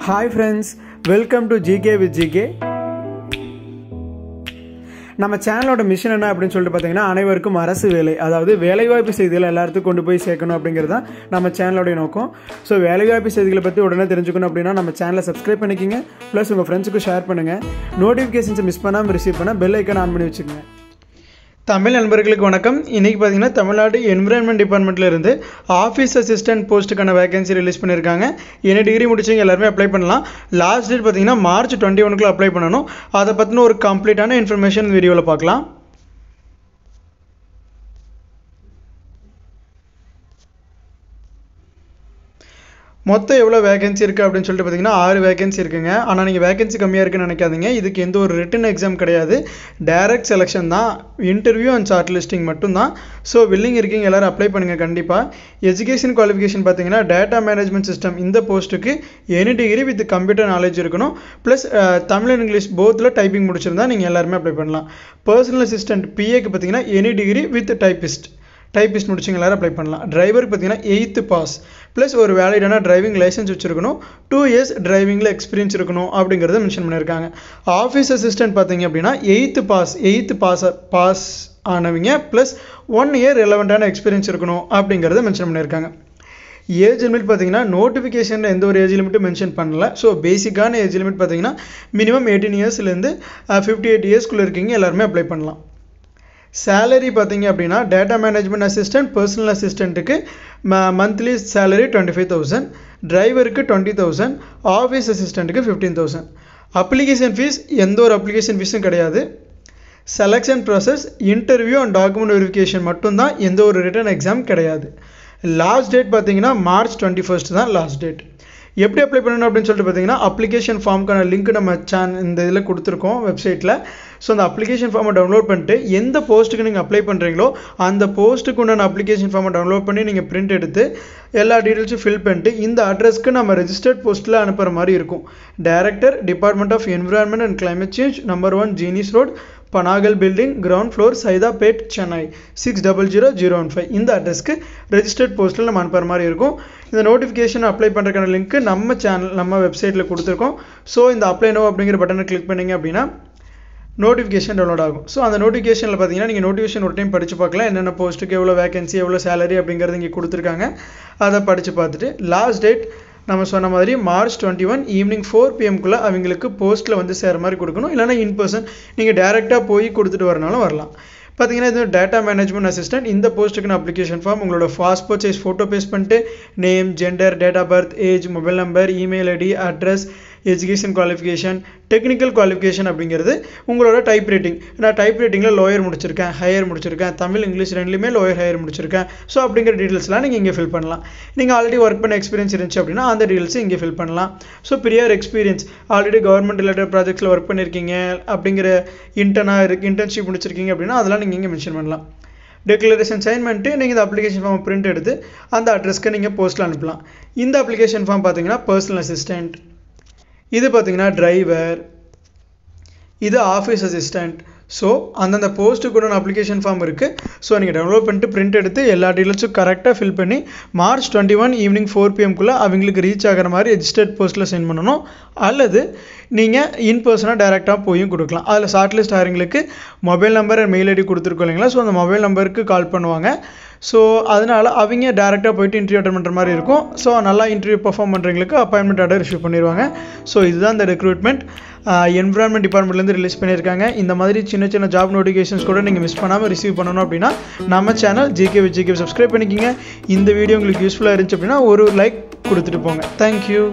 Hi friends, welcome to GK with GK. நம்ம சேனலோட mission என்ன அப்படின்னு சொல்லிட்டு பார்த்தீங்கன்னா அனைவருக்கும் அரசு வேலை, அதாவது வேலைவாய்ப்பு செய்திகளை எல்லாத்துக்கும் கொண்டு போய் சேர்க்கணும் அப்படிங்கிறது தான் நம்ம சேனலோடைய நோக்கம். ஸோ வேலைவாய்ப்பு செய்திகளை பற்றி உடனே தெரிஞ்சுக்கணும் அப்படின்னா நம்ம சேனலை சப்ஸ்கிரைப் பண்ணிக்கிங்க, ப்ளஸ் உங்கள் ஃப்ரெண்ட்ஸுக்கும் ஷேர் பண்ணுங்கள். நோட்டிஃபிகேஷன்ஸை மிஸ் பண்ணாமல் ரிசீவ் பண்ணால் பெல் ஐக்கான் ஆன் பண்ணி வச்சுக்கோங்க. தமிழ் நண்பர்களுக்கு வணக்கம். இன்றைக்கி பார்த்தீங்கன்னா தமிழ்நாடு என்விரான்மெண்ட் டிபார்ட்மெண்ட்டில் இருந்து ஆஃபீஸ் அசிஸ்டன்ட் போஸ்ட்டுக்கான வேகன்சி ரிலீஸ் பண்ணியிருக்காங்க. என்ன டிகிரி முடிச்சவங்க எல்லாருமே அப்ளை பண்ணலாம். லாஸ்ட் டேட் பார்த்தீங்கன்னா March 21 அப்ளை பண்ணணும். அதை பற்றின ஒரு கம்ப்ளீட்டான இன்ஃபர்மேஷன் வீடியோவில் பார்க்கலாம். மொத்தம் எவ்வளோ வேகன்சி இருக்குது அப்படின்னு சொல்லிட்டு பார்த்தீங்கன்னா 6 வேகன்சி இருக்குங்க. ஆனால் நீங்கள் வேகன்சி கம்மியாக இருக்குன்னு நினைக்காதீங்க. இதுக்கு எந்த ஒரு ரிட்டன் எக்ஸாம் கிடையாது, டைரக்ட் செலெக்ஷன் தான், இன்டர்வியூ அண்ட் ஷார்ட் லிஸ்டிங் மட்டும்தான். ஸோ வில்லிங் இருக்கீங்க எல்லோரும் அப்ளை பண்ணுங்கள் கண்டிப்பாக. எஜுகேஷன் குவாலிஃபிகேஷன் பார்த்தீங்கன்னா டேட்டா மேனேஜ்மெண்ட் சிஸ்டம் இந்த போஸ்ட்டுக்கு any degree with computer knowledge இருக்கணும். ப்ளஸ் தமிழ் அண்ட் இங்கிலீஷ் போத்தில் டைப்பிங் முடிச்சிருந்தா நீங்கள் எல்லாருமே அப்ளை பண்ணலாம். பர்சனல் அசிஸ்டன்ட் பிஏக்கு பார்த்தீங்கன்னா எனி டிகிரி வித் டைப்பிஸ்ட் முடிச்சிங்க எல்லாரும் அப்ளை பண்ணலாம். டிரைவருக்கு பார்த்தீங்கன்னா 8th பாஸ் ப்ளஸ் ஒரு வேலிடான டிரைவிங் லைசன்ஸ் வச்சுருக்கணும். 2 years டிரைவிங்கில் எக்ஸ்பீரியன்ஸ் இருக்கணும் அப்படிங்கிறத மென்ஷன் பண்ணியிருக்காங்க. ஆஃபீஸ் அசிஸ்டன்ட் பார்த்தீங்க அப்படின்னா 8th பாஸ் ஆனவங்க ப்ளஸ் 1 year ரெலவெண்ட்டான எக்ஸ்பீரியன்ஸ் இருக்கணும் அப்படிங்கிறத மென்ஷன் பண்ணியிருக்காங்க. ஏஜ் லிமிட் பார்த்தீங்கன்னா நோட்டிஃபிகேஷனில் எந்த ஒரு ஏஜ் லிமிட்டும் மென்ஷன் பண்ணல. ஸோ பேசிக்கான ஏஜ் லிமிட் பார்த்தீங்கன்னா மினிமம் 18 yearsலேருந்து 58 yearsக்குள்ளே இருக்கீங்க எல்லாருமே அப்ளை பண்ணலாம். சேலரி பார்த்தீங்க அப்படின்னா டேட்டா மேனேஜ்மெண்ட் அசிஸ்டன்ட் பர்சனல் அசிஸ்டண்ட்டுக்கு மந்த்லி சேலரி 25,000, டிரைவருக்கு 20,000, ஆஃபீஸ் அசிஸ்டண்ட்டுக்கு 15,000. அப்ளிகேஷன் ஃபீஸ் எந்த ஒரு அப்ளிகேஷன் ஃபீஸும் கிடையாது. Selection process interview and document verification மட்டும்தான், எந்த ஒரு ரிட்டன் எக்ஸாம் கிடையாது. லாஸ்ட் டேட் பார்த்தீங்கன்னா March 21 தான் லாஸ்ட் டேட். எப்படி அப்ளை பண்ணணும் அப்படின்னு சொல்லிட்டு பார்த்தீங்கன்னா அப்ளிகேஷன் ஃபார்முக்கான லிங்க் நம்ம இந்த இதில் கொடுத்துருக்கோம் வெப்சைட்டில். ஸோ அந்த அப்ளிகேஷன் ஃபார்மை டவுன்லோட் பண்ணிட்டு எந்த போஸ்ட்டுக்கு நீங்கள் அப்ளை பண்ணுறீங்களோ அந்த போஸ்ட்டுக்கு உண்டான அப்ளிகேஷன் ஃபார்மை டவுன்லோட் பண்ணி நீங்கள் பிரிண்ட் எடுத்து எல்லா டீட்டெயில்ஸும் ஃபில் பண்ணிட்டு இந்த அட்ரஸ்க்கு நம்ம ரெஜிஸ்டர்ட் போஸ்ட்டில் அனுப்புகிற மாதிரி இருக்கும். Director, department of environment and climate change, No. 1 Jeenis road, Panagal building, ground floor, Saidapet, Chennai 600015. இந்த அட்ரஸ்க்கு ரெஜிஸ்டர்ட் போஸ்ட்டில் நம்ம அனுப்புகிற மாதிரி இருக்கும். இந்த நோட்டிஃபிகேஷன் அப்ளை பண்ணுறதுக்கான லிங்க்கு நம்ம வெப்சைட்டில் கொடுத்துருக்கோம். ஸோ இந்த அப்ளை நோ அப்படிங்கிற பட்டனை கிளிக் பண்ணிங்க அப்படின்னா நோட்டிஃபிகேஷன் டவுன்லோட் ஆகும். ஸோ அந்த நோட்டிஃபிகேஷனில் பார்த்தீங்கன்னா நீங்கள் நோட்டிஃபிகேஷன் ஒரு டைம் படித்து பார்க்கலாம். என்னென்ன போஸ்ட்டுக்கு எவ்வளோ வேகன்சி, எவ்வளோ சேலரி அப்படிங்கிறது இங்கே கொடுத்துருக்காங்க. அதை படித்து பார்த்துட்டு லாஸ்ட் டேட் நம்ம சொன்ன மாதிரி March 21 ஈவினிங் 4 PM அவங்களுக்கு போஸ்ட்டில் வந்து சேர மாதிரி கொடுக்கணும். இல்லைனா இன்பர்சன் நீங்கள் டேரெக்டாக போய் கொடுத்துட்டு வரனாலும் வரலாம். பார்த்தீங்கன்னா இது டேட்டா மேனேஜ்மெண்ட் அசிஸ்டன்ட். இந்த போஸ்ட்டுக்கு அப்ளிகேஷன் ஃபார்ம் உங்களோட பாஸ்போர்ட் சைஸ் ஃபோட்டோ பேஸ்ட் பண்ணிட்டு name, gender, date of birth, age, mobile number, email ID, address, education qualification, technical qualification அப்படிங்கிறது உங்களோட டைப் ரைட்டிங். நான் டைப் ரைட்டிங்கில் லோயர் முடிச்சிருக்கேன், ஹையர் முடிச்சிருக்கேன், தமிழ் இங்கிலீஷ் ரெண்டுலேயுமே லோயர் ஹையர் முடிச்சிருக்கேன். ஸோ அப்படிங்கிற டீட்டெயில்ஸ்லாம் நீங்கள் இங்கே ஃபில் பண்ணலாம். நீங்கள் ஆல்ரெடி ஒர்க் பண்ண எக்ஸ்பீரியன்ஸ் இருந்துச்சு அப்படின்னா அந்த டீட்டெயில்ஸை இங்கே ஃபில் பண்ணலாம். So prior experience already government related ப்ராஜெக்ட்ஸில் ஒர்க் பண்ணியிருக்கீங்க அப்படிங்கிற இன்டர்ன்ஷிப் முடிச்சிருக்கீங்க அப்படின்னா அதெல்லாம் நீங்கள் இங்கே மென்ஷன் பண்ணலாம். டிக்ளரேஷன் சைன் பண்ணிட்டு நீங்கள் இந்த அப்ளிகேஷன் ஃபார்ம் பிரிண்ட் எடுத்து அந்த அட்ரஸ்க்கு நீங்கள் போஸ்ட்டில் அனுப்பலாம். இந்த அப்ளிகேஷன் ஃபார்ம் பார்த்தீங்கன்னா பர்சனல் அசிஸ்டன்ட், இது பார்த்தீங்கன்னா டிரைவர், இது ஆஃபீஸ் அசிஸ்டண்ட். ஸோ அந்தந்த போஸ்ட்டுக்கு கூட அப்ளிகேஷன் ஃபார்ம் இருக்குது. ஸோ நீங்கள் டவுன்லோட் பண்ணிட்டு பிரிண்ட் எடுத்து எல்லா டீட்டெயில்ஸும் கரெக்டாக ஃபில் பண்ணி March 21 ஈவினிங் 4 PM அவங்களுக்கு ரீச் ஆகிற மாதிரி ரெஜிஸ்டர்ட் போஸ்ட்டில் சென்ட் பண்ணணும். அல்லது நீங்கள் இன்பர்சனாக டேரெக்டாக போயும் கொடுக்கலாம். அதில் ஷார்ட் லிஸ்ட் ஆகிறவங்களுக்கு mobile number and mail ID கொடுத்துருக்கோம் இல்லைங்களா. ஸோ அந்த மொபைல் நம்பருக்கு கால் பண்ணுவாங்க. ஸோ அதனால் அவங்க டேரெக்டாக போய்ட்டு இன்டர்வியூ அட்டெண்ட் பண்ணுற மாதிரி இருக்கும். ஸோ நல்லா இன்டர்வியூ பர்ஃபார்ம் பண்ணுறவங்களுக்கு அப்பாயின்மெண்ட் ஆர்டர் இஷ்யூ பண்ணிடுவாங்க. ஸோ இதுதான் இந்த ரெக்ரூட்மெண்ட் என்விரான்மெண்ட் டிபார்ட்மெண்ட்லேருந்து ரிலீஸ் பண்ணியிருக்காங்க. இந்த மாதிரி சின்ன சின்ன ஜாப் நோட்டிஃபிகேஷன்ஸ் கூட நீங்கள் மிஸ் பண்ணாமல் ரிசீவ் பண்ணணும் அப்படின்னா நம்ம channel GK with GK subscribe பண்ணிக்கிங்க. இந்த வீடியோ உங்களுக்கு யூஸ்ஃபுல்லாக இருந்துச்சு அப்படின்னா ஒரு லைக் கொடுத்துட்டு போங்க. தேங்க்யூ.